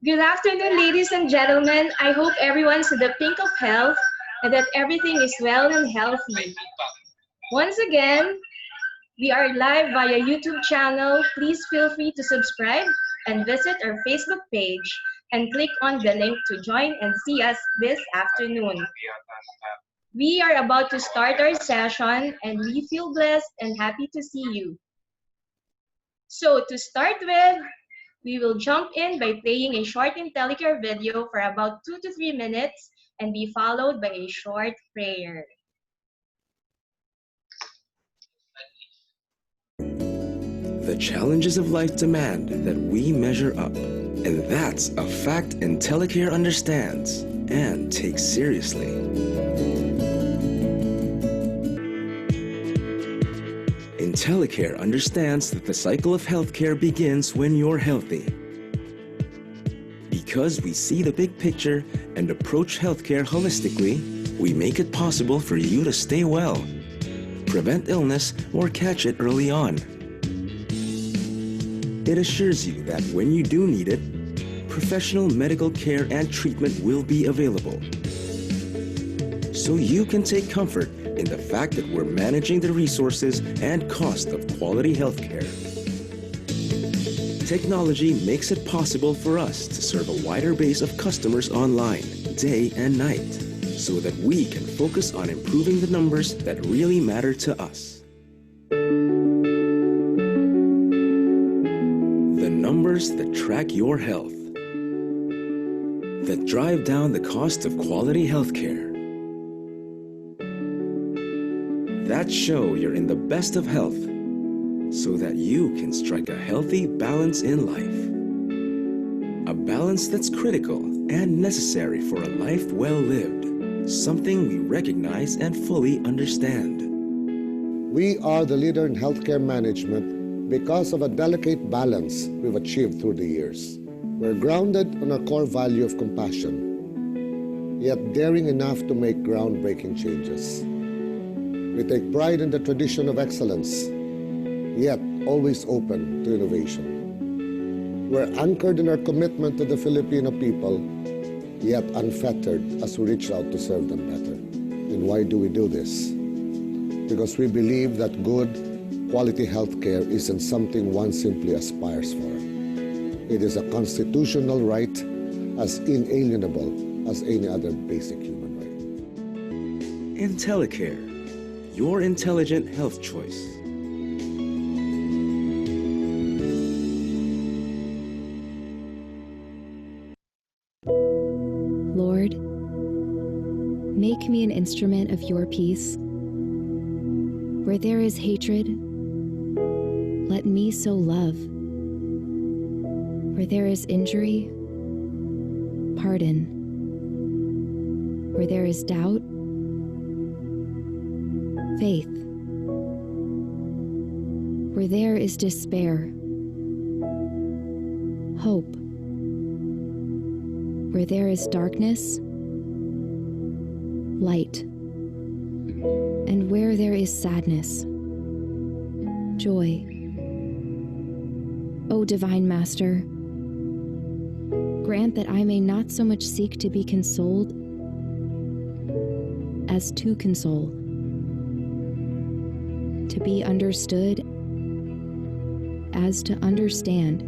Good afternoon, ladies and gentlemen. I hope everyone's in the pink of health and that everything is well and healthy. Once again, we are live via YouTube channel. Please feel free to subscribe and visit our Facebook page and click on the link to join and see us this afternoon. We are about to start our session and we feel blessed and happy to see you. So to start with, we will jump in by playing a short Intellicare video for about 2 to 3 minutes and be followed by a short prayer. The challenges of life demand that we measure up, and that's a fact Intellicare understands and takes seriously. Intellicare understands that the cycle of healthcare begins when you're healthy. Because we see the big picture and approach healthcare holistically, we make it possible for you to stay well, prevent illness, or catch it early on. It assures you that when you do need it, professional medical care and treatment will be available. So you can take comfort in the fact that we're managing the resources and cost of quality healthcare. Technology makes it possible for us to serve a wider base of customers online, day and night, so that we can focus on improving the numbers that really matter to us. The numbers that track your health, that drive down the cost of quality healthcare, that show you're in the best of health, so that you can strike a healthy balance in life. A balance that's critical and necessary for a life well lived, something we recognize and fully understand. We are the leader in healthcare management because of a delicate balance we've achieved through the years. We're grounded on our core value of compassion, yet daring enough to make groundbreaking changes. We take pride in the tradition of excellence, yet always open to innovation. We're anchored in our commitment to the Filipino people, yet unfettered as we reach out to serve them better. And why do we do this? Because we believe that good, quality healthcare isn't something one simply aspires for. It is a constitutional right as inalienable as any other basic human right. Intellicare, your intelligent health choice. Lord, make me an instrument of your peace. Where there is hatred, let me sow love. Where there is injury, pardon. Where there is doubt, faith. Where there is despair, hope. Where there is darkness, light. And where there is sadness, joy. O Divine Master, grant that I may not so much seek to be consoled as to console, to be understood as to understand,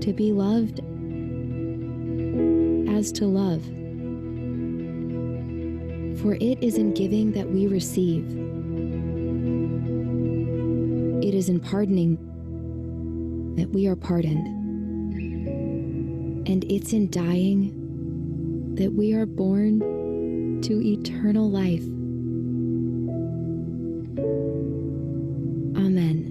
to be loved as to love. For it is in giving that we receive. It is in pardoning that we are pardoned. And it's in dying that we are born to eternal life. Amen.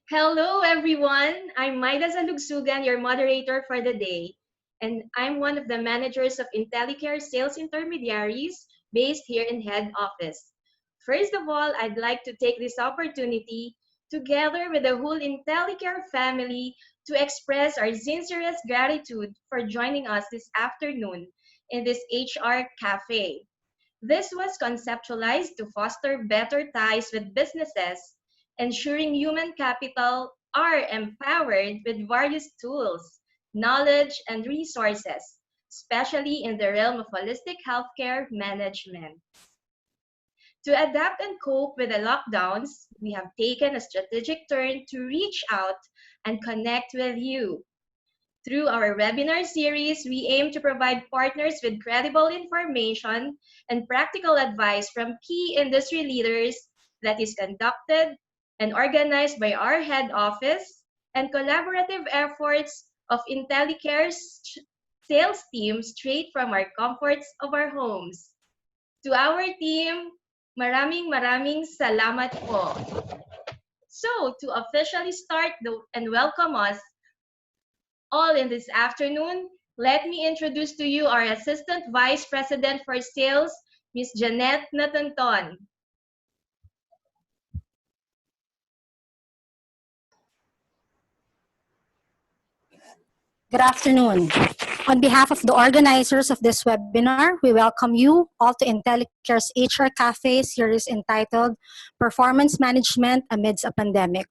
Hello, everyone. I'm Maida Zalugsugan, your moderator for the day, and I'm one of the managers of Intellicare Sales Intermediaries based here in head office. First of all, I'd like to take this opportunity, together with the whole Intellicare family, to express our sincerest gratitude for joining us this afternoon in this HR Cafe. This was conceptualized to foster better ties with businesses, ensuring human capital are empowered with various tools, knowledge, and resources, especially in the realm of holistic healthcare management. To adapt and cope with the lockdowns, we have taken a strategic turn to reach out and connect with you. Through our webinar series, we aim to provide partners with credible information and practical advice from key industry leaders that is conducted and organized by our head office and collaborative efforts of Intellicare's sales team straight from our comforts of our homes. To our team, maraming salamat po. So, to officially start and welcome us all in this afternoon, let me introduce to you our Assistant Vice President for Sales, Ms. Jeanette Natanton. Good afternoon. On behalf of the organizers of this webinar, we welcome you all to Intellicare's HR Cafe series entitled Performance Management Amidst a Pandemic.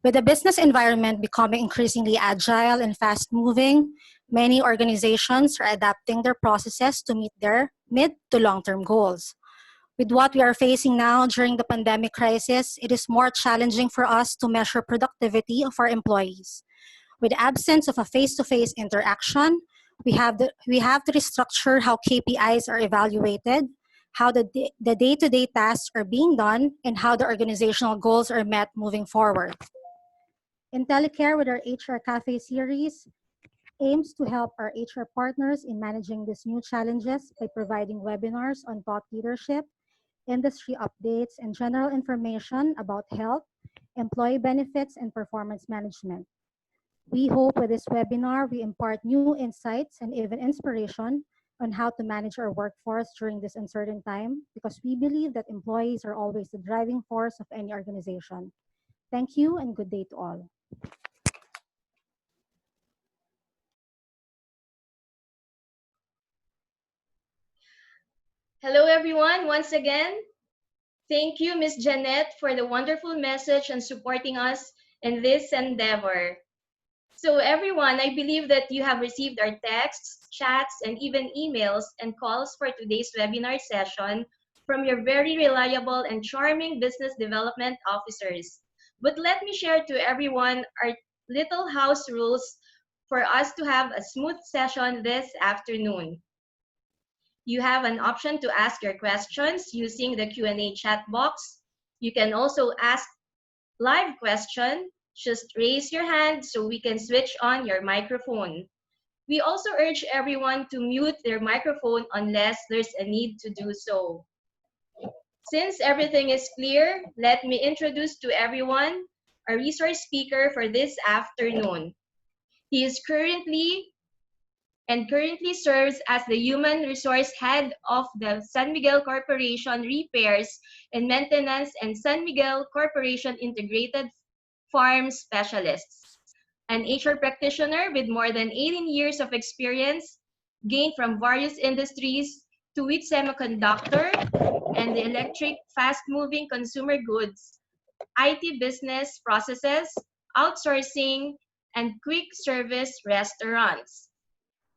With the business environment becoming increasingly agile and fast-moving, many organizations are adapting their processes to meet their mid to long-term goals. With what we are facing now during the pandemic crisis, it is more challenging for us to measure productivity of our employees. With the absence of a face-to-face interaction, we have to restructure how KPIs are evaluated, how the day-to-day tasks are being done, and how the organizational goals are met moving forward. Intellicare, with our HR Cafe series, aims to help our HR partners in managing these new challenges by providing webinars on thought leadership, industry updates, and general information about health, employee benefits, and performance management. We hope with this webinar, we impart new insights and even inspiration on how to manage our workforce during this uncertain time, because we believe that employees are always the driving force of any organization. Thank you and good day to all. Hello, everyone. Once again, thank you, Ms. Jeanette, for the wonderful message and supporting us in this endeavor. So everyone, I believe that you have received our texts, chats, and even emails and calls for today's webinar session from your very reliable and charming business development officers. But let me share to everyone our little house rules for us to have a smooth session this afternoon. You have an option to ask your questions using the Q&A chat box. You can also ask live question. Just raise your hand so we can switch on your microphone. We also urge everyone to mute their microphone unless there's a need to do so. Since everything is clear, let me introduce to everyone our resource speaker for this afternoon. He is currently serves as the Human Resource Head of the San Miguel Corporation Repairs and Maintenance and San Miguel Corporation Integrated Farm Specialists, an HR practitioner with more than 18 years of experience gained from various industries to with semiconductor and the electric fast-moving consumer goods, IT business processes, outsourcing, and quick service restaurants.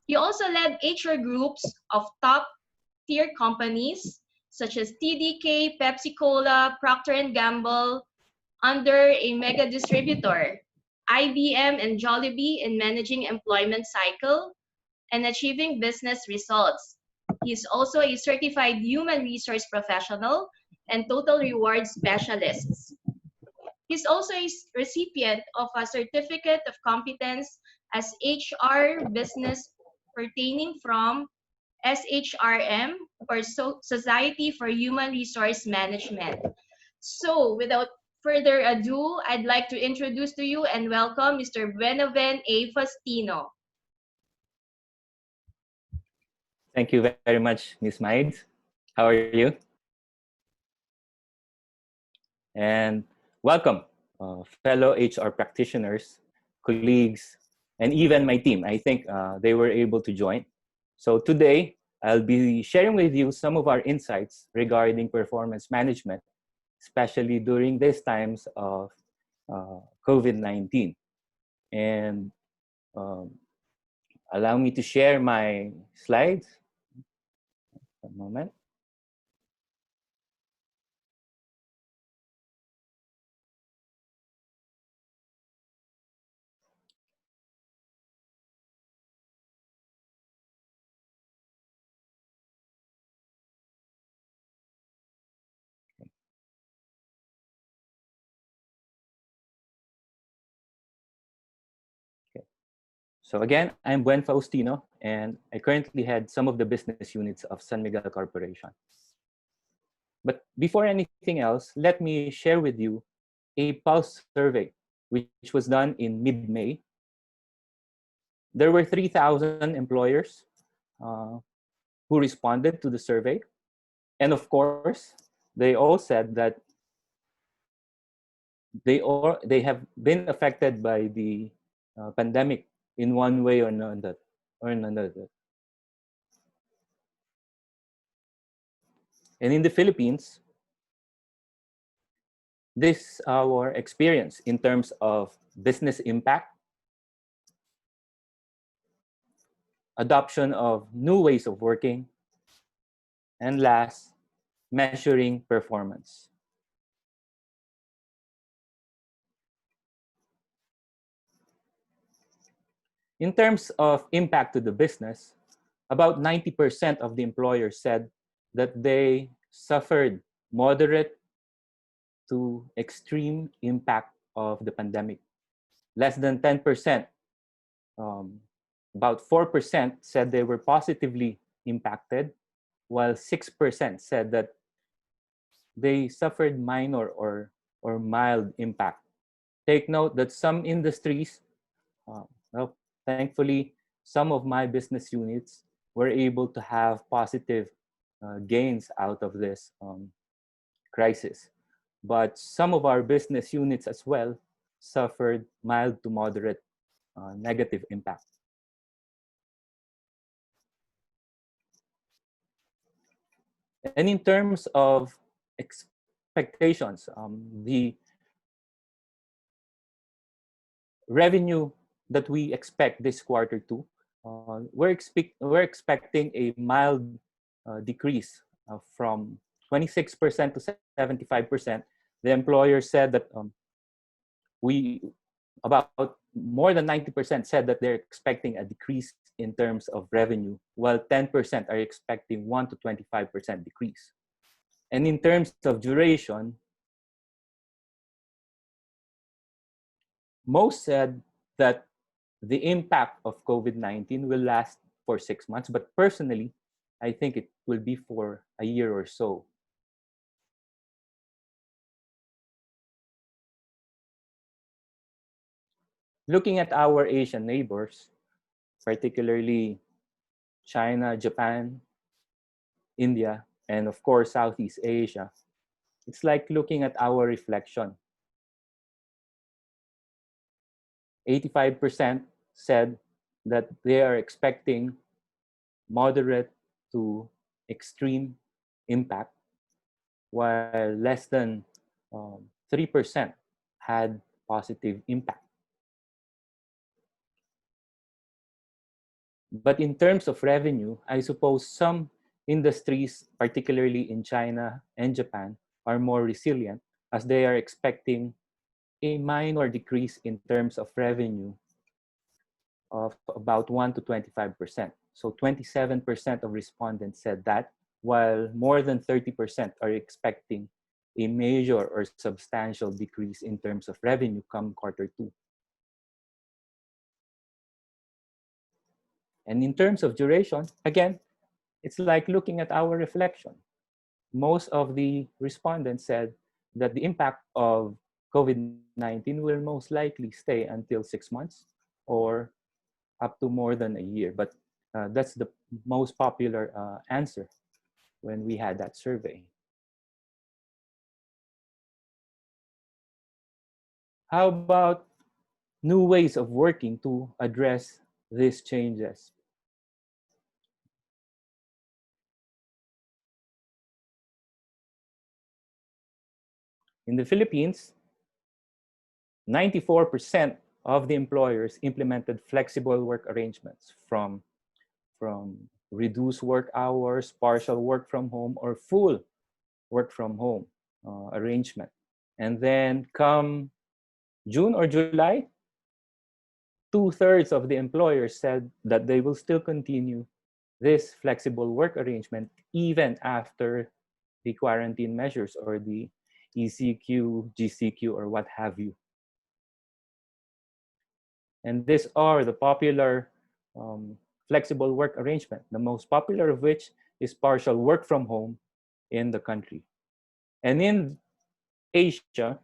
He also led HR groups of top-tier companies such as TDK, Pepsi-Cola, Procter & Gamble, under a mega distributor, IBM and Jollibee in managing employment cycle and achieving business results. He is also a certified human resource professional and total reward specialist. He's also a recipient of a certificate of competence as HR business pertaining from SHRM, or Society for Human Resource Management. So without further ado, I'd like to introduce to you and welcome Mr. Buenaven A. Faustino. Thank you very much, Ms. Mides. How are you? And welcome, fellow HR practitioners, colleagues, and even my team. I think they were able to join. So today, I'll be sharing with you some of our insights regarding performance management, especially during these times of COVID-19. And um, allow me to share my slides. A moment. So again, I'm Faustino, and I currently head some of the business units of San Miguel Corporation. But before anything else, let me share with you a pulse survey, which was done in mid-May. There were 3,000 employers who responded to the survey. And of course, they all said that they have been affected by the pandemic in one way or another. And in the Philippines, this our experience in terms of business impact, adoption of new ways of working, and last, measuring performance. In terms of impact to the business, about 90% of the employers said that they suffered moderate to extreme impact of the pandemic. Less than 10%, about 4% said they were positively impacted, while 6% said that they suffered minor or mild impact. Take note that some industries, well, thankfully, some of my business units were able to have positive gains out of this crisis. But some of our business units as well suffered mild to moderate negative impact. And in terms of expectations, the revenue that we expect this quarter two, we're expecting a mild decrease from 26% to 75%. The employer said that about more than 90% said that they're expecting a decrease in terms of revenue, while 10% are expecting 1 to 25% decrease. And in terms of duration, most said that the impact of COVID-19 will last for 6 months, but personally, I think it will be for a year or so. Looking at our Asian neighbors, particularly China, Japan, India, and of course, Southeast Asia, it's like looking at our reflection. 85% said that they are expecting moderate to extreme impact, while less than 3% had positive impact. But in terms of revenue, I suppose some industries, particularly in China and Japan, are more resilient as they are expecting a minor decrease in terms of revenue of about 1 to 25%. So 27% of respondents said that, while more than 30% are expecting a major or substantial decrease in terms of revenue come quarter two. And in terms of duration, again, it's like looking at our reflection. Most of the respondents said that the impact of COVID-19 will most likely stay until 6 months or up to more than a year. But that's the most popular answer when we had that survey. How about new ways of working to address these changes? In the Philippines, 94% of the employers implemented flexible work arrangements from reduced work hours, partial work from home, or full work from home arrangement. And then come June or July, 2/3 of the employers said that they will still continue this flexible work arrangement even after the quarantine measures or the ECQ, GCQ, or what have you. And these are the popular flexible work arrangement, the most popular of which is partial work from home in the country. And in Asia,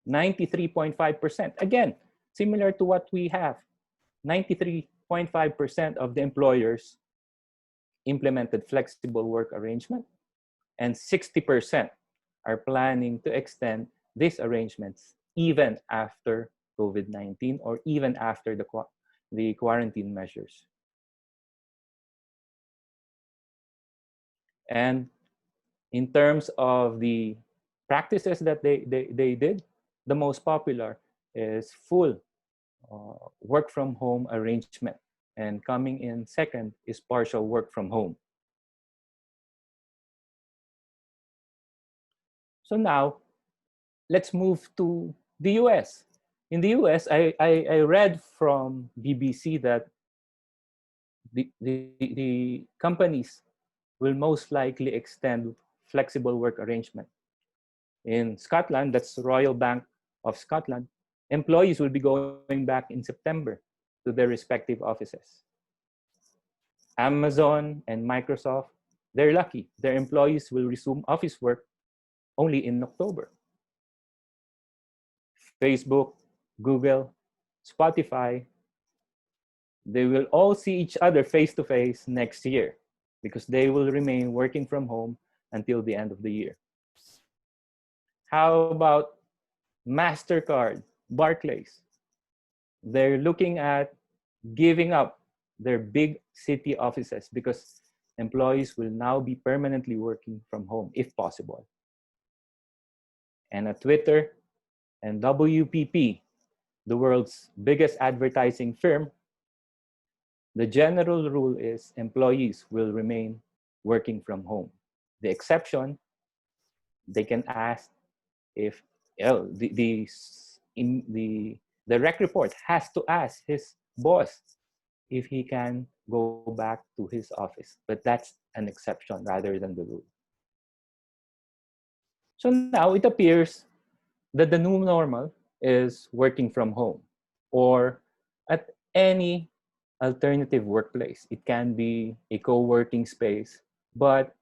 93.5%, again, similar to what we have, 93.5% of the employers implemented flexible work arrangement, and 60% are planning to extend these arrangements even after COVID-19 or even after the quarantine measures. And in terms of the practices that they did, the most popular is full work from home arrangement. And coming in second is partial work from home. So now, let's move to the US. In the US, I read from BBC that the companies will most likely extend flexible work arrangement. In Scotland, that's Royal Bank of Scotland, employees will be going back in September to their respective offices. Amazon and Microsoft, they're lucky. Their employees will resume office work only in October. Facebook, Google, Spotify, they will all see each other face-to-face next year because they will remain working from home until the end of the year. How about MasterCard, Barclays? They're looking at giving up their big city offices because employees will now be permanently working from home if possible. And at Twitter and WPP, the world's biggest advertising firm, the general rule is employees will remain working from home. The exception, they can ask if the rec report has to ask his boss if he can go back to his office. But that's an exception rather than the rule. So now it appears that the new normal is working from home or at any alternative workplace. It can be a co-working space, but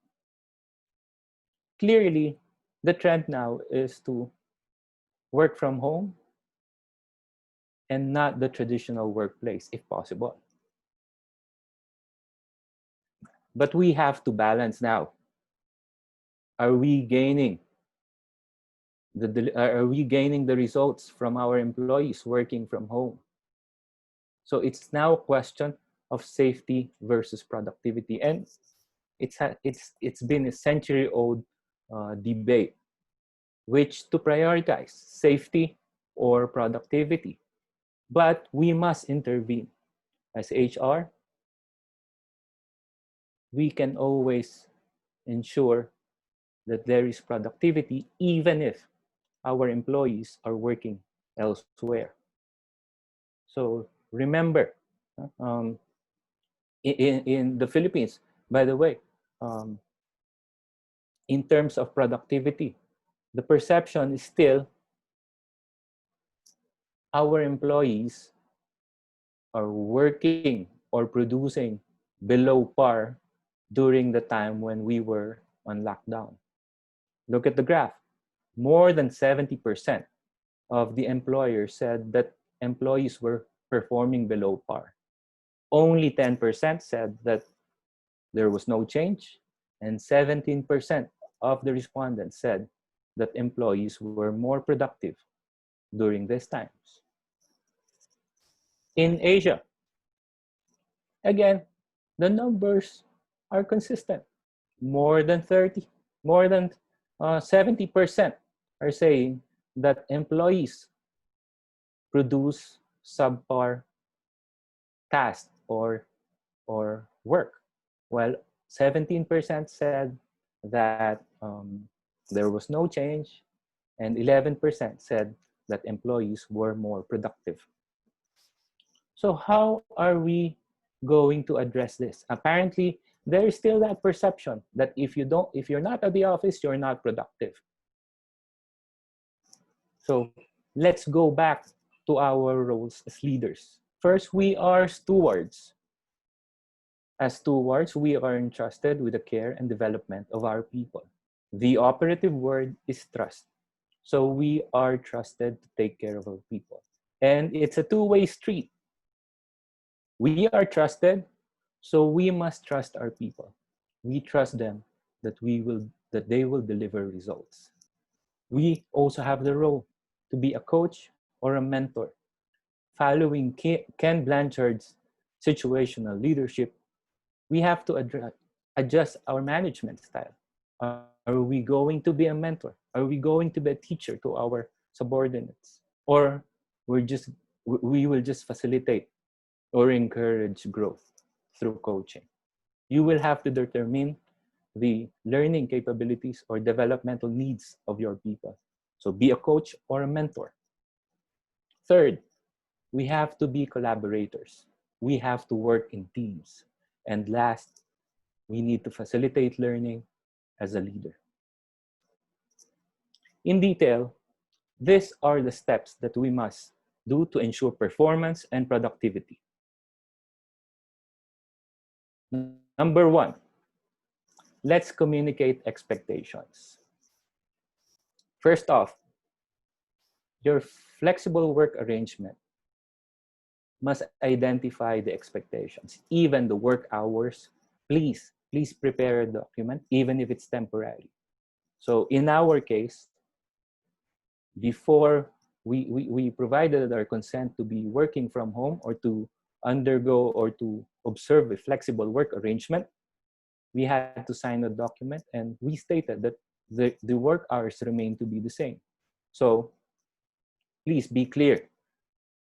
clearly the trend now is to work from home and not the traditional workplace if possible. But we have to balance now. Are we gaining the results from our employees working from home? So it's now a question of safety versus productivity. And it's been a century-old debate, which to prioritize, safety or productivity. But we must intervene. As HR, we can always ensure that there is productivity even if our employees are working elsewhere. So remember, in the Philippines, by the way, in terms of productivity, the perception is still our employees are working or producing below par during the time when we were on lockdown. Look at the graph. More than 70% of the employers said that employees were performing below par. Only 10% said that there was no change, and 17% of the respondents said that employees were more productive during these times. In Asia, again, the numbers are consistent. More than 70% are saying that employees produce subpar tasks or work, while 17% said that there was no change, and 11% said that employees were more productive. So how are we going to address this? Apparently, there is still that perception that if you're not at the office, you're not productive. So let's go back to our roles as leaders. First, we are stewards. As stewards, we are entrusted with the care and development of our people. The operative word is trust. So we are trusted to take care of our people. And it's a two-way street. We are trusted, so we must trust our people. We trust them that they will deliver results. We also have the role to be a coach or a mentor. Following Ken Blanchard's situational leadership, we have to adjust our management style. Are we going to be a mentor? Are we going to be a teacher to our subordinates? Or we will just facilitate or encourage growth through coaching? You will have to determine the learning capabilities or developmental needs of your people. So be a coach or a mentor. Third, we have to be collaborators. We have to work in teams. And last, we need to facilitate learning as a leader. In detail, these are the steps that we must do to ensure performance and productivity. Number one, let's communicate expectations. First off, your flexible work arrangement must identify the expectations, even the work hours. Please prepare a document, even if it's temporary. So in our case, before we provided our consent to be working from home or to undergo or to observe a flexible work arrangement, we had to sign a document and we stated that the work hours remain to be the same. So please be clear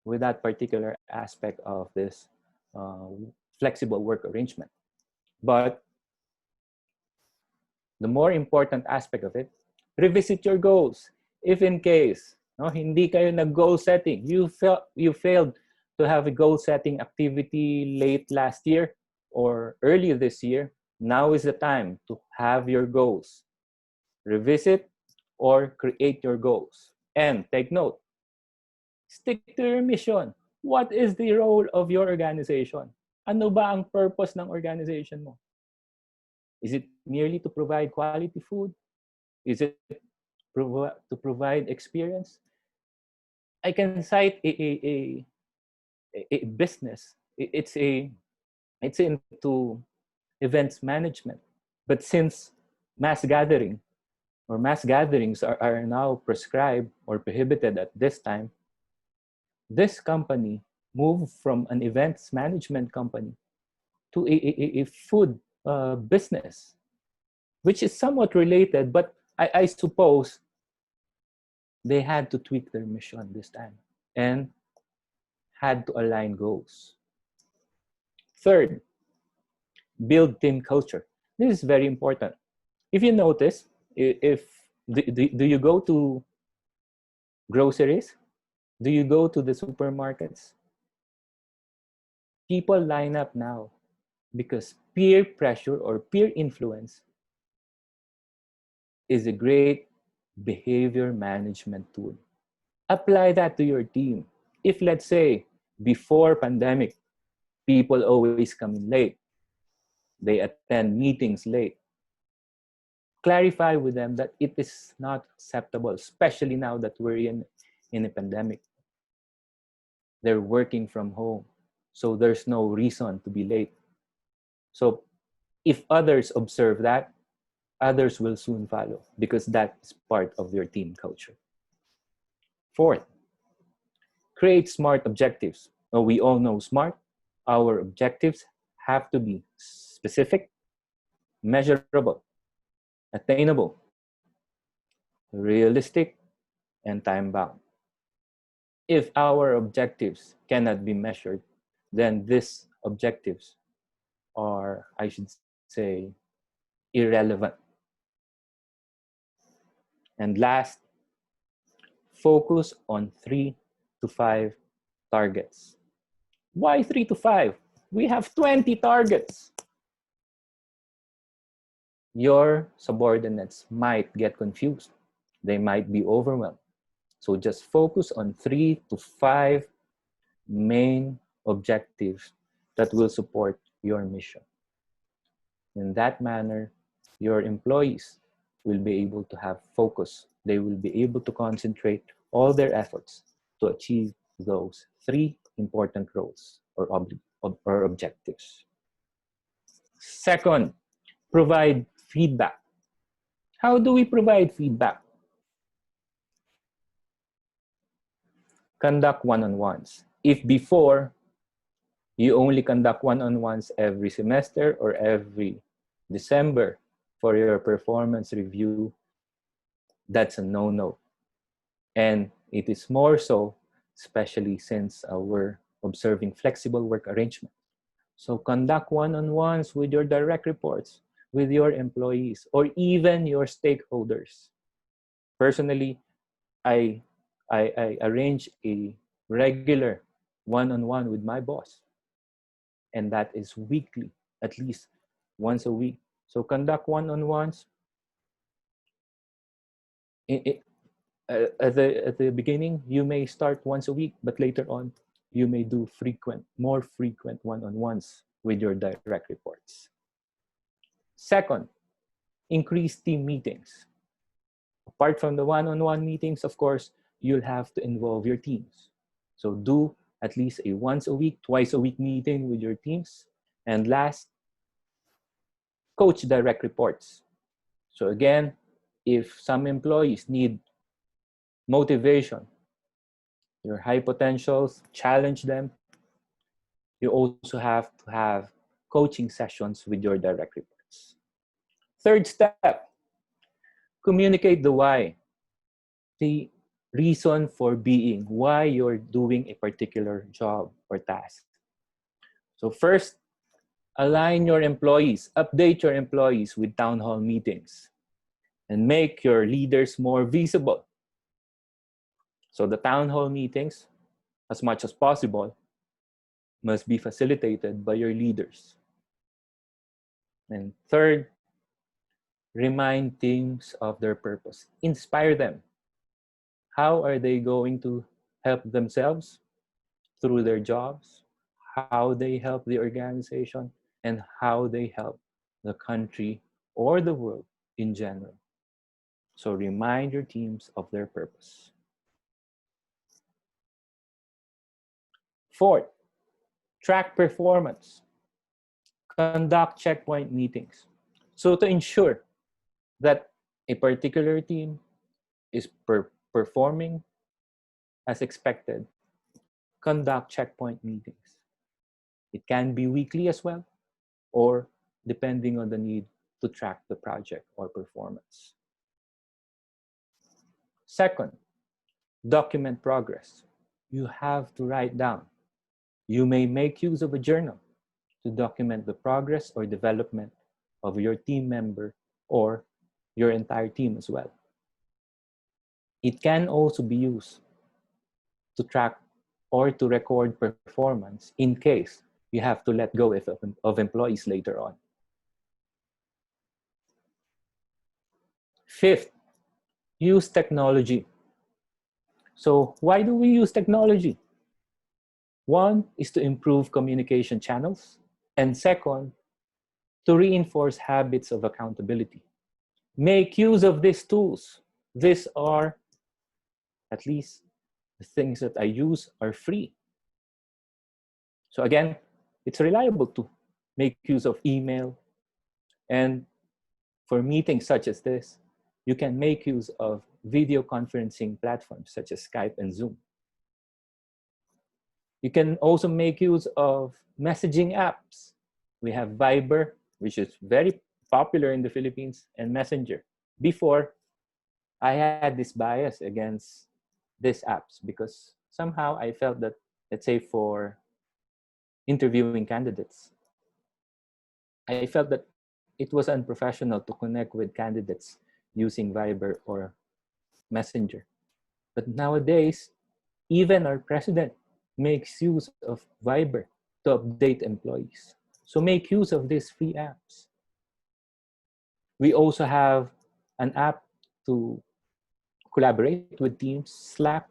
with that particular aspect of this flexible work arrangement. But the more important aspect of it, revisit your goals. If in case hindi kayo nag-goal setting, you failed to have a goal setting activity late last year or early this year, now is the time to have your goals. Revisit or create your goals. And take note, stick to your mission. What is the role of your organization? Ano ba ang purpose ng organization mo? Is it merely to provide quality food? Is it to provide experience? I can cite a business. It's into events management. But since mass gatherings are now prescribed or prohibited at this time, this company moved from an events management company to a food business, which is somewhat related, but I suppose they had to tweak their mission this time and had to align goals. Third, build team culture. This is very important. If you notice, do you go to groceries? Do you go to the supermarkets? People line up now because peer pressure or peer influence is a great behavior management tool. Apply that to your team. If, let's say, before pandemic, people always come in late, they attend meetings late, clarify with them that it is not acceptable, especially now that we're in a pandemic. They're working from home, so there's no reason to be late. So if others observe that, others will soon follow because that is part of your team culture. Fourth, create SMART objectives. Now, we all know SMART. Our objectives have to be specific, measurable, attainable, realistic, and time-bound. If our objectives cannot be measured, then these objectives are, I should say, irrelevant. And last, focus on 3 to 5 targets. Why 3 to 5? We have 20 targets. Your subordinates might get confused. They might be overwhelmed. So just focus on 3 to 5 main objectives that will support your mission. In that manner, your employees will be able to have focus. They will be able to concentrate all their efforts to achieve those 3 important roles or objectives. Second, provide feedback. How do we provide feedback? Conduct one-on-ones. If before, you only conduct one-on-ones every semester or every December for your performance review, that's a no-no. And it is more so, especially since we're observing flexible work arrangement. So conduct one-on-ones with your direct reports, with your employees, or even your stakeholders. Personally, I arrange a regular one-on-one with my boss, and that is weekly, at least once a week. So conduct one-on-ones. At the beginning, you may start once a week, but later on, you may do more frequent one-on-ones with your direct reports. Second, increase team meetings. Apart from the one-on-one meetings, of course, you'll have to involve your teams. So do at least a once a week, twice a week meeting with your teams. And last, coach direct reports. So again, if some employees need motivation, your high potentials, challenge them, you also have to have coaching sessions with your direct reports. Third step, communicate the why. The reason for being, why you're doing a particular job or task. So first, align your employees, update your employees with town hall meetings, and make your leaders more visible. So the town hall meetings, as much as possible, must be facilitated by your leaders. And third, remind teams of their purpose. Inspire them. How are they going to help themselves through their jobs, how they help the organization, and how they help the country or the world in general. So remind your teams of their purpose. Fourth, track performance. Conduct checkpoint meetings. So to ensure that a particular team is performing as expected, conduct checkpoint meetings. It can be weekly as well, or depending on the need to track the project or performance. Second, document progress. You have to write down. You may make use of a journal to document the progress or development of your team member or your entire team as well. It can also be used to track or to record performance in case you have to let go of employees later on. Fifth, use technology. So why do we use technology? One is to improve communication channels, and second, to reinforce habits of accountability. Make use of these tools. These are, at least the things that I use are free. So again, it's reliable to make use of email. And for meetings such as this, you can make use of video conferencing platforms such as Skype and Zoom. You can also make use of messaging apps. We have Viber, which is very popular in the Philippines, and Messenger. Before, I had this bias against these apps because somehow I felt that, let's say for interviewing candidates, I felt that it was unprofessional to connect with candidates using Viber or Messenger. But nowadays, even our president makes use of Viber to update employees. So make use of these free apps. We also have an app to collaborate with teams, Slack,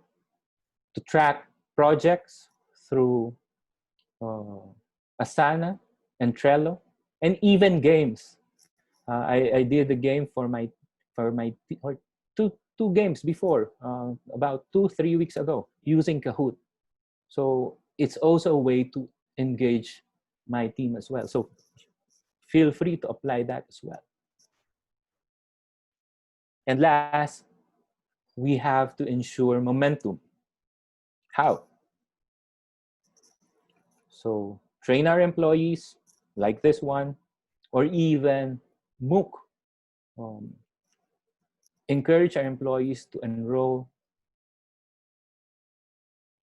to track projects through uh, Asana and Trello, and even games. I did a game or two games before, about 2-3 weeks ago, using Kahoot. So it's also a way to engage my team as well. So feel free to apply that as well. And last, we have to ensure momentum. How? So train our employees like this one, or even MOOC. Um, Encourage our employees to enroll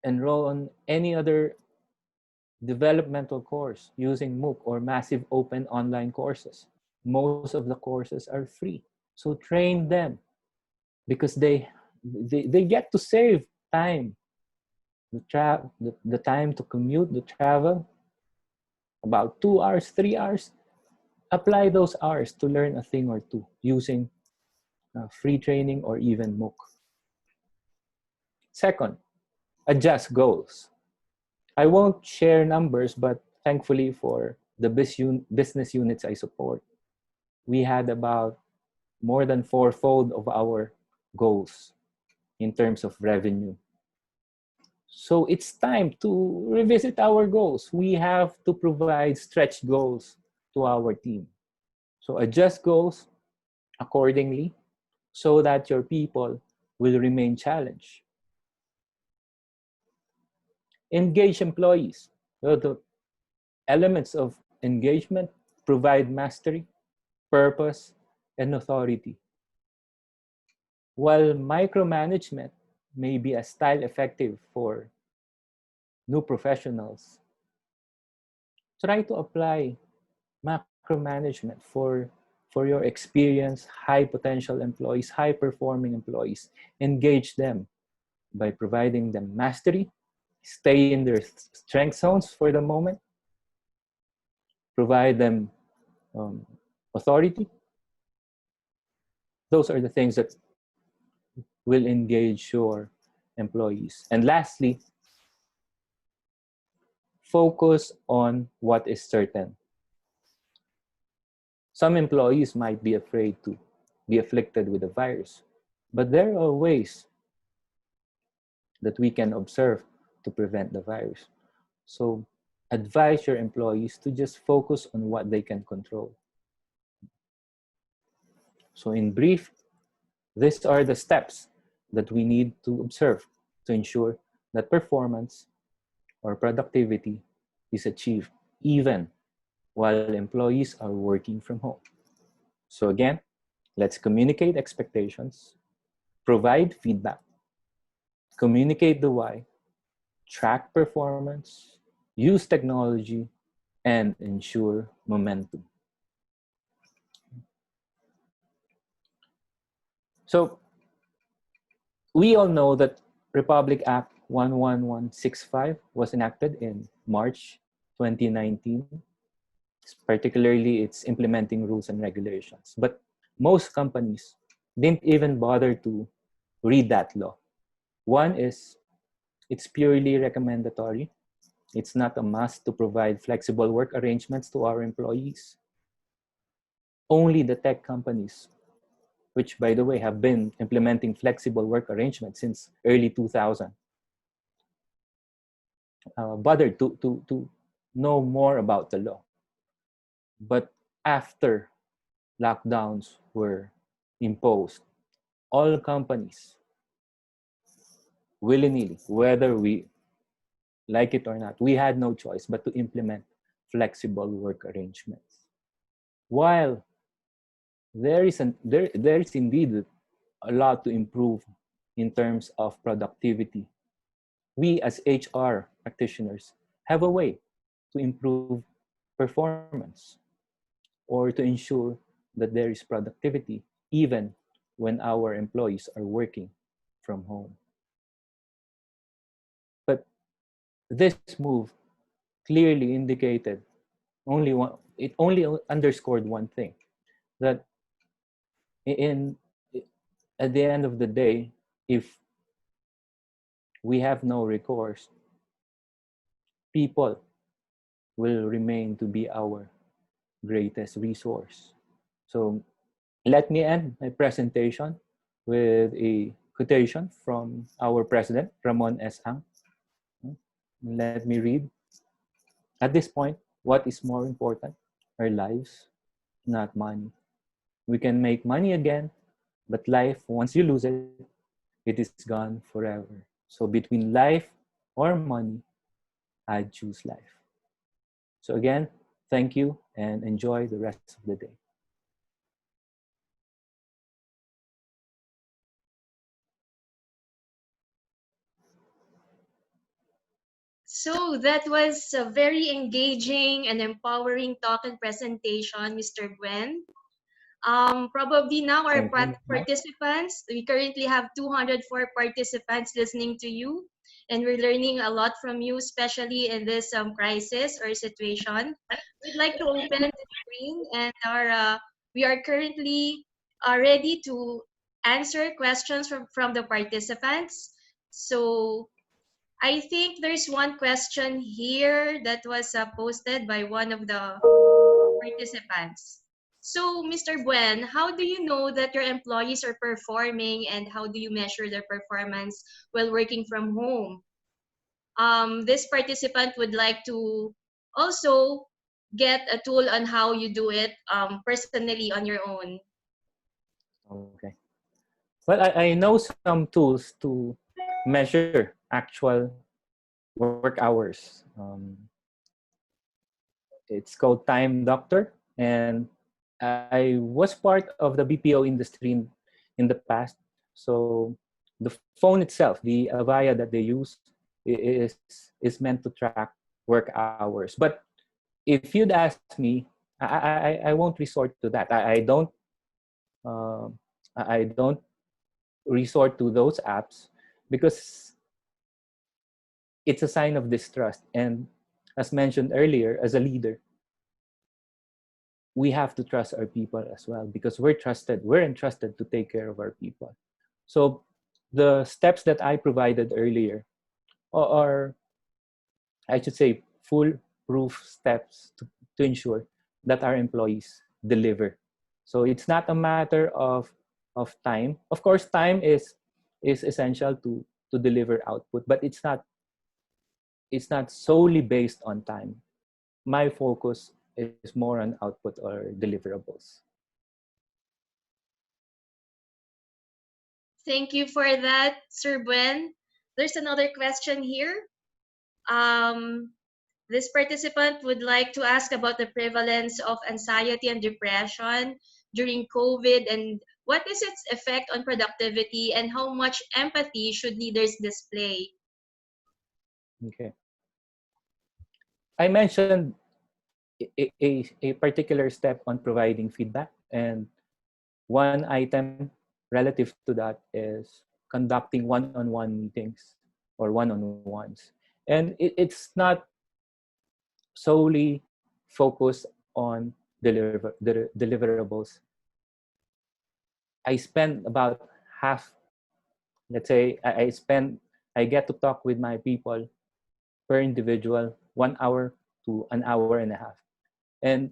on any other developmental course using MOOC or massive open online courses. Most of the courses are free. So train them because they get to save time, the time to commute, the travel, about 2 hours, 3 hours. Apply those hours to learn a thing or two using free training or even MOOC. Second, adjust goals. I won't share numbers, but thankfully for the business units I support, we had about more than fourfold of our goals in terms of revenue. So it's time to revisit our goals. We have to provide stretch goals to our team. So adjust goals accordingly so that your people will remain challenged. Engage employees. So the elements of engagement provide mastery, purpose, and authority. While micromanagement may be a style effective for new professionals, try to apply macromanagement for your experienced, high potential employees, high performing employees. Engage them by providing them mastery, stay in their strength zones for the moment, provide them authority. Those are the things that will engage your employees. And lastly, focus on what is certain. Some employees might be afraid to be afflicted with the virus, but there are ways that we can observe to prevent the virus. So advise your employees to just focus on what they can control. So in brief, these are the steps that we need to observe to ensure that performance or productivity is achieved even while employees are working from home. So again, let's communicate expectations, provide feedback, communicate the why, track performance, use technology, and ensure momentum. So we all know that Republic Act 11165 was enacted in March 2019. Particularly, it's implementing rules and regulations. But most companies didn't even bother to read that law. One is it's purely recommendatory. It's not a must to provide flexible work arrangements to our employees. Only the tech companies, which by the way have been implementing flexible work arrangements since early 2000, bothered to know more about the law. But after lockdowns were imposed, all companies, willy-nilly, whether we like it or not, we had no choice but to implement flexible work arrangements. While there is indeed a lot to improve in terms of productivity. We as HR practitioners have a way to improve performance or to ensure that there is productivity even when our employees are working from home. But this move clearly indicated it only underscored one thing, that in at the end of the day, if we have no recourse, people will remain to be our greatest resource. So let me end my presentation with a quotation from our president, Ramon S. Ang. Let me read. At this point, what is more important? Our lives, not money. We can make money again, but life, once you lose it, it is gone forever. So between life or money, I'd choose life. So again, thank you and enjoy the rest of the day. So that was a very engaging and empowering talk and presentation, Mr. Gwen. Probably now our Thank you, ma'am. participants, we currently have 204 participants listening to you, and we're learning a lot from you, especially in this crisis or situation. We'd like to open the screen, and we are currently ready to answer questions from the participants. So I think there's one question here that was posted by one of the participants. So, Mr. Buen, how do you know that your employees are performing, and how do you measure their performance while working from home? This participant would like to also get a tool on how you do it personally on your own. Okay. Well, I know some tools to measure actual work hours. It's called Time Doctor, and I was part of the BPO industry in the past. So the phone itself, the Avaya that they use, is is meant to track work hours. But if you'd ask me, I won't resort to that. Uh, I don't resort to those apps because it's a sign of distrust. And as mentioned earlier, as a leader, we have to trust our people as well because we're entrusted to take care of our people. So the steps that I provided earlier are, I should say, foolproof steps to ensure that our employees deliver. So it's not a matter of time. Of course, time is essential to deliver output, but it's not solely based on time. My focus is more on output or deliverables. Thank you for that, Sir Buen. There's another question here. Um, this participant would like to ask about the prevalence of anxiety and depression during COVID, and what is its effect on productivity, and how much empathy should leaders display? Okay. I mentioned a particular step on providing feedback, and one item relative to that is conducting one-on-one meetings or one-on-ones. And it's not solely focused on deliverables. I spend about half, let's say, I get to talk with my people per individual 1 hour to an hour and a half. And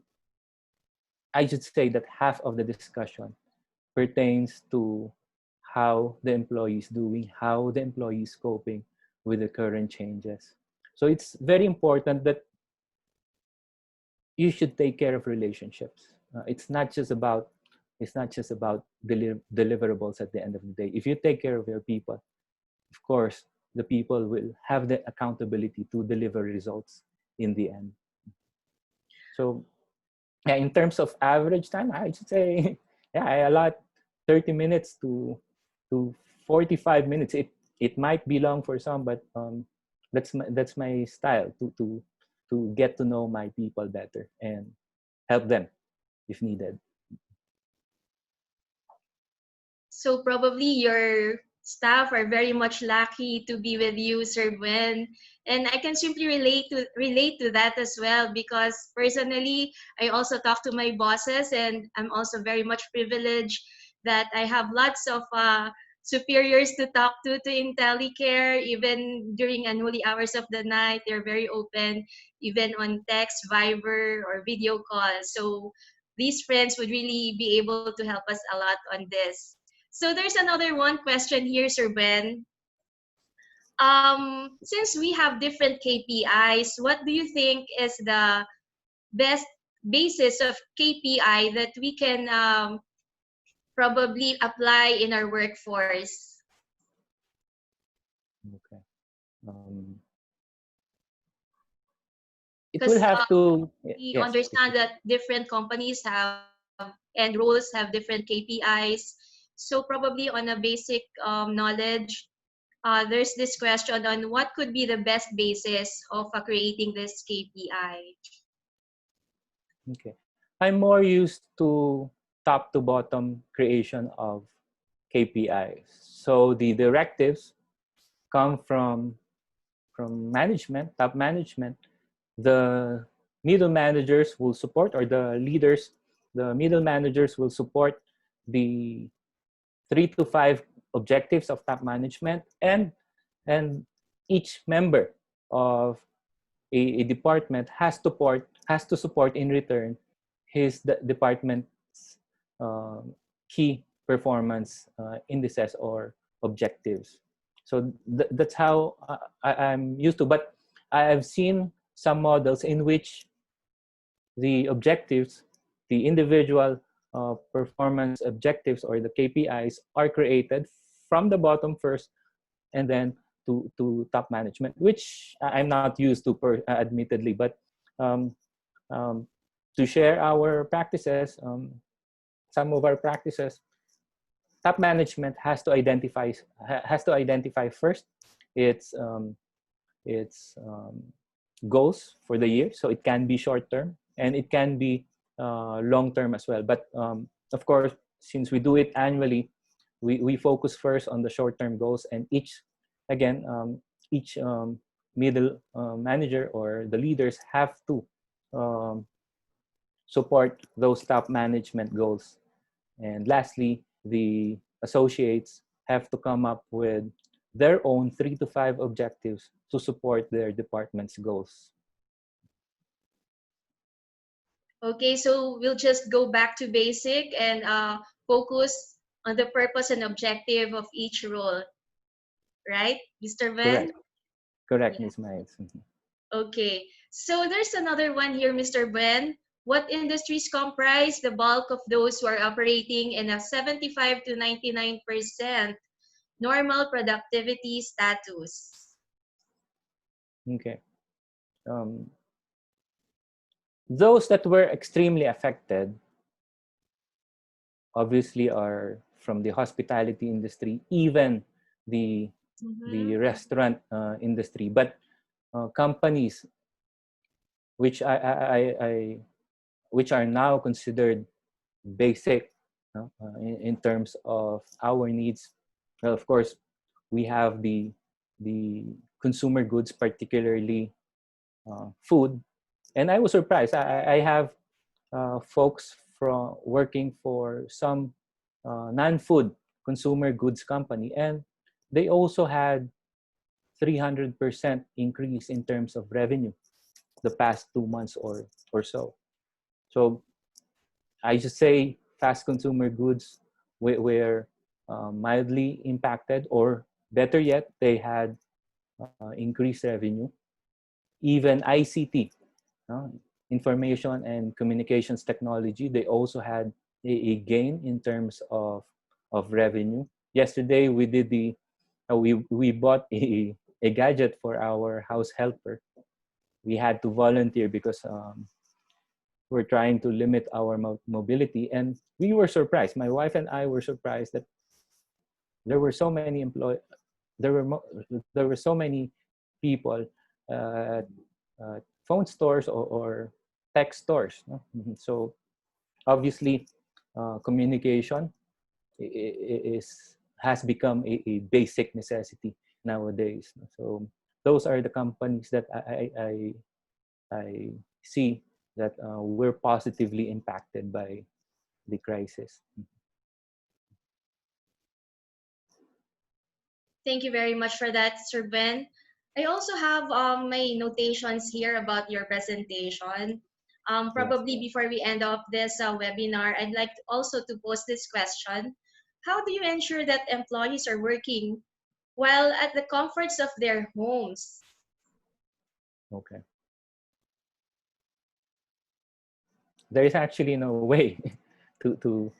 I should say that half of the discussion pertains to how the employee is doing, how the employee is coping with the current changes. So it's very important that you should take care of relationships. It's not just about deliverables at the end of the day. If you take care of your people, of course, the people will have the accountability to deliver results in the end. So in terms of average time, I should say, yeah, I allot 30 minutes to to 45 minutes. It might be long for some, but that's my style to get to know my people better and help them if needed. So probably your staff are very much lucky to be with you, Sir Gwen. And I can simply relate to that as well, because personally I also talk to my bosses, and I'm also very much privileged that I have lots of superiors to talk to Intellicare. Even during unholy hours of the night, they're very open, even on text, Viber, or video call. So these friends would really be able to help us a lot on this. So there's another one question here, Sir Ben. Since we have different KPIs, what do you think is the best basis of KPI that we can probably apply in our workforce? Okay. It will Because have to, we yes. understand that different companies have and roles have different KPIs. So probably on a basic knowledge, there's this question on what could be the best basis of creating this KPI. Okay. I'm more used to top to bottom creation of KPIs. So the directives come from management, top management. The middle managers will support, or the leaders, the middle managers will support the 3 to 5 objectives of top management, and each member of a department has to support in return his department's key performance indices or objectives. So that's how I'm used to. But I have seen some models in which the objectives, the individual performance objectives or the KPIs are created from the bottom first, and then to top management, which I'm not used to admittedly. But um, um, to share our practices, some of our practices, top management has to identify first its its goals for the year. So it can be short term and it can be long term as well. But of course, since we do it annually, we focus first on the short term goals, and again each middle manager or the leaders have to um, support those top management goals. And lastly, the associates have to come up with their own 3 to 5 objectives to support their department's goals. Okay, so we'll just go back to basic and focus on the purpose and objective of each role, right, Mr. Van? Correct. Correct, Yeah. Ms. Miles. Okay, so there's another one here, Mr. Ben. What industries comprise the bulk of those who are operating in a 75 to 99% normal productivity status? Okay. Um, those that were extremely affected obviously are from the hospitality industry, even the Mm-hmm. restaurant industry, but companies which which are now considered basic in terms of our needs. Well, of course, we have the consumer goods, particularly food. And I was surprised. I have folks from working for some non-food consumer goods company, and they also had 300% increase in terms of revenue the past 2 months or so. So I should say fast consumer goods were mildly impacted, or better yet, they had increased revenue. Even ICT, uh, information and communications technology, they also had a gain in terms of revenue. Yesterday, we did we bought a gadget for our house helper. We had to volunteer because we're trying to limit our mobility, and we were surprised. My wife and I were surprised that there were so many there were so many people at phone stores or tech stores. No? So obviously, communication has become a basic necessity nowadays. So those are the companies that I see that were positively impacted by the crisis. Thank you very much for that, Sir Ben. I also have my notations here about your presentation. Yes. Probably before we end off this webinar, I'd like also to pose this question. How do you ensure that employees are working while at the comforts of their homes? Okay. There is actually no way to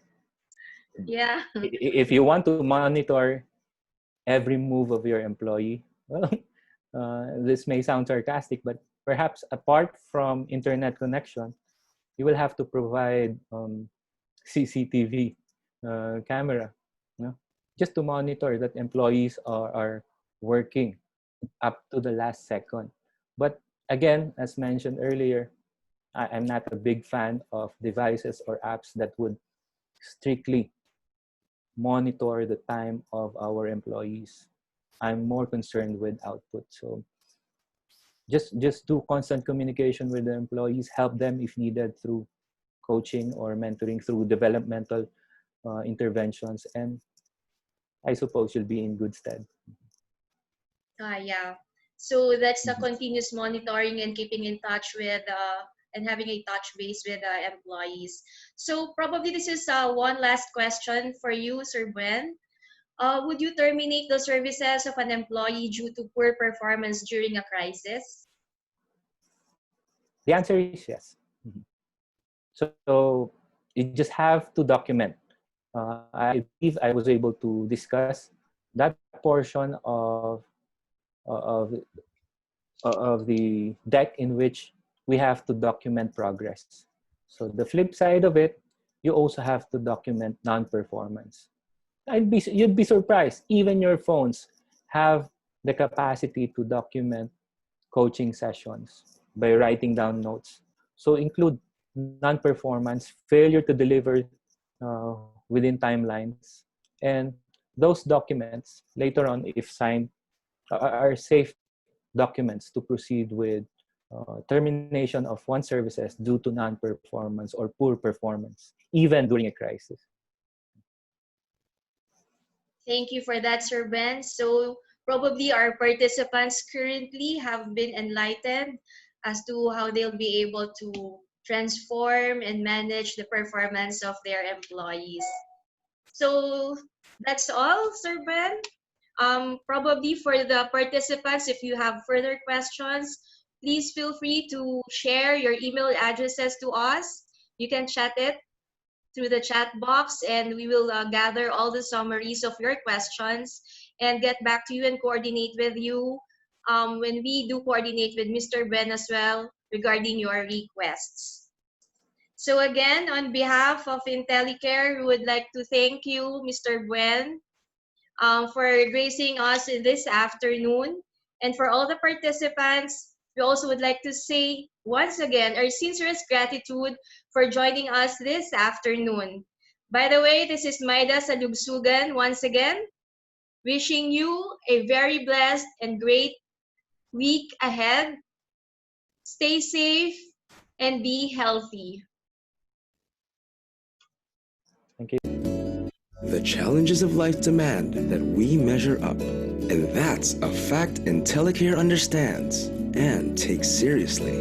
Yeah. if you want to monitor every move of your employee, well, this may sound sarcastic, but perhaps apart from internet connection, you will have to provide CCTV camera, you know, just to monitor that employees are working up to the last second. But again, as mentioned earlier, I'm not a big fan of devices or apps that would strictly monitor the time of our employees. I'm more concerned with output. So just do constant communication with the employees, help them if needed through coaching or mentoring, through developmental interventions, and I suppose you'll be in good stead. Yeah. So that's a continuous monitoring and keeping in touch with and having a touch base with employees. So probably this is one last question for you, Sir Ben. Would you terminate the services of an employee due to poor performance during a crisis? The answer is yes. So you just have to document. I believe I was able to discuss that portion of the deck in which we have to document progress. So the flip side of it, you also have to document non-performance. You'd be surprised. Even your phones have the capacity to document coaching sessions by writing down notes. So include non-performance, failure to deliver within timelines, and those documents later on, if signed, are safe documents to proceed with termination of one services due to non-performance or poor performance, even during a crisis. Thank you for that, Sir Ben. So probably our participants currently have been enlightened as to how they'll be able to transform and manage the performance of their employees. So that's all, Sir Ben. Probably for the participants, if you have further questions, please feel free to share your email addresses to us. You can chat it through the chat box, and we will gather all the summaries of your questions and get back to you and coordinate with you when we do coordinate with Mr. Ben as well regarding your requests. So again, on behalf of Intellicare, we would like to thank you, Mr. Ben, for gracing us in this afternoon. And for all the participants, we also would like to say once again our sincerest gratitude for joining us this afternoon. By the way, this is Maida Salugsugan once again, wishing you a very blessed and great week ahead. Stay safe and be healthy. Thank you. The challenges of life demand that we measure up. And that's a fact Intellicare understands and takes seriously.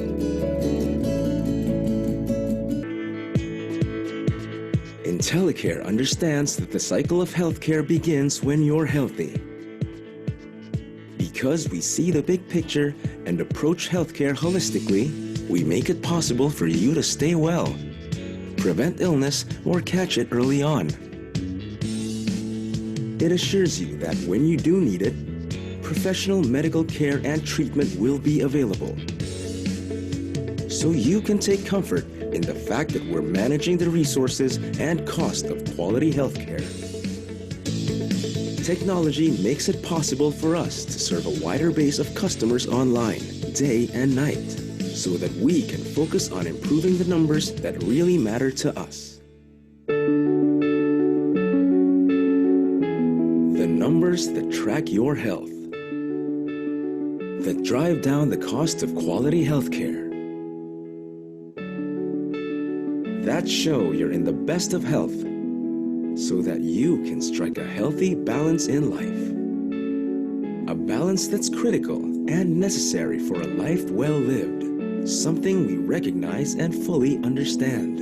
Intellicare understands that the cycle of healthcare begins when you're healthy. Because we see the big picture and approach healthcare holistically, we make it possible for you to stay well, prevent illness, or catch it early on. It assures you that when you do need it, professional medical care and treatment will be available. So you can take comfort in the fact that we're managing the resources and cost of quality healthcare. Technology makes it possible for us to serve a wider base of customers online, day and night, so that we can focus on improving the numbers that really matter to us. The numbers that track your health, that drive down the cost of quality healthcare, that show you're in the best of health, so that you can strike a healthy balance in life. A balance that's critical and necessary for a life well lived, something we recognize and fully understand.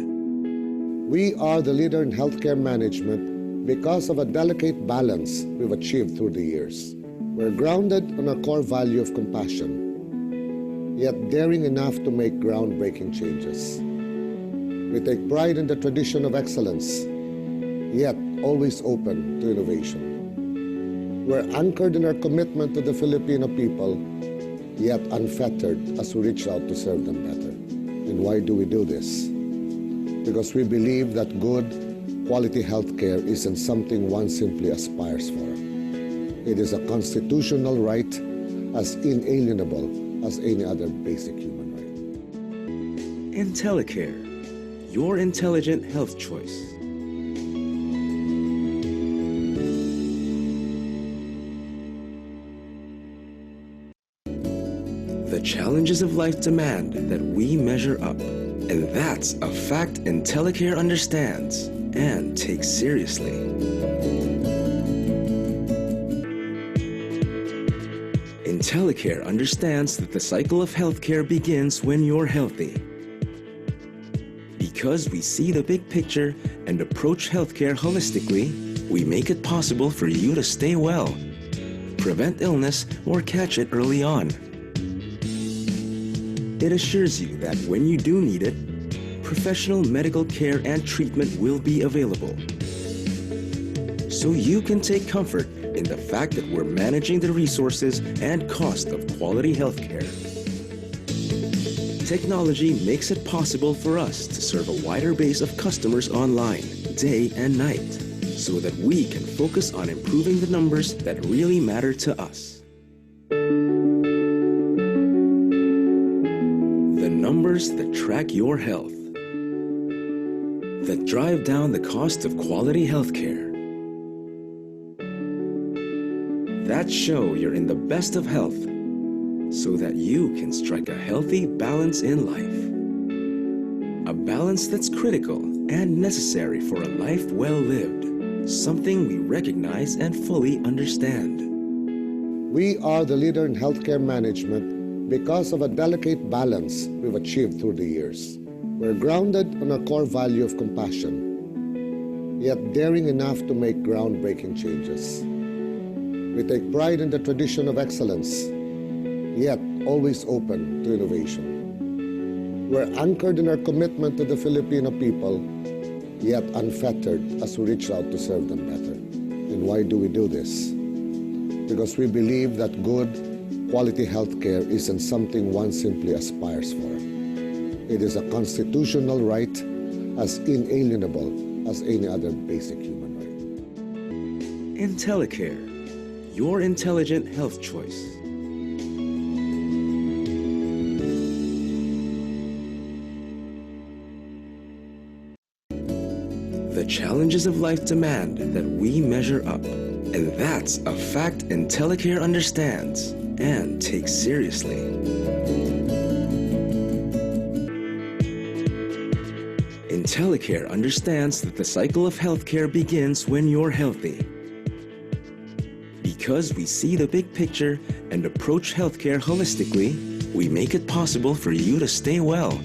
We are the leader in healthcare management because of a delicate balance we've achieved through the years. We're grounded on our core value of compassion, yet daring enough to make groundbreaking changes. We take pride in the tradition of excellence, yet always open to innovation. We're anchored in our commitment to the Filipino people, yet unfettered as we reach out to serve them better. And why do we do this? Because we believe that good, quality healthcare isn't something one simply aspires for. It is a constitutional right as inalienable as any other basic human right. Intellicare, your intelligent health choice. The challenges of life demand that we measure up, and that's a fact Intellicare understands and takes seriously. Intellicare understands that the cycle of healthcare begins when you're healthy. Because we see the big picture and approach healthcare holistically, we make it possible for you to stay well, prevent illness, or catch it early on. It assures you that when you do need it, professional medical care and treatment will be available. So you can take comfort in the fact that we're managing the resources and cost of quality healthcare. Technology makes it possible for us to serve a wider base of customers online, day and night, so that we can focus on improving the numbers that really matter to us. Numbers that track your health, that drive down the cost of quality healthcare, that show you're in the best of health, so that you can strike a healthy balance in life. A balance that's critical and necessary for a life well lived, something we recognize and fully understand. We are the leader in healthcare management because of a delicate balance we've achieved through the years. We're grounded on our core value of compassion, yet daring enough to make groundbreaking changes. We take pride in the tradition of excellence, yet always open to innovation. We're anchored in our commitment to the Filipino people, yet unfettered as we reach out to serve them better. And why do we do this? Because we believe that good, quality healthcare isn't something one simply aspires for. It is a constitutional right as inalienable as any other basic human right. Intellicare, your intelligent health choice. The challenges of life demand that we measure up, and that's a fact Intellicare understands and takes seriously. Intellicare understands that the cycle of healthcare begins when you're healthy. Because we see the big picture and approach healthcare holistically, we make it possible for you to stay well,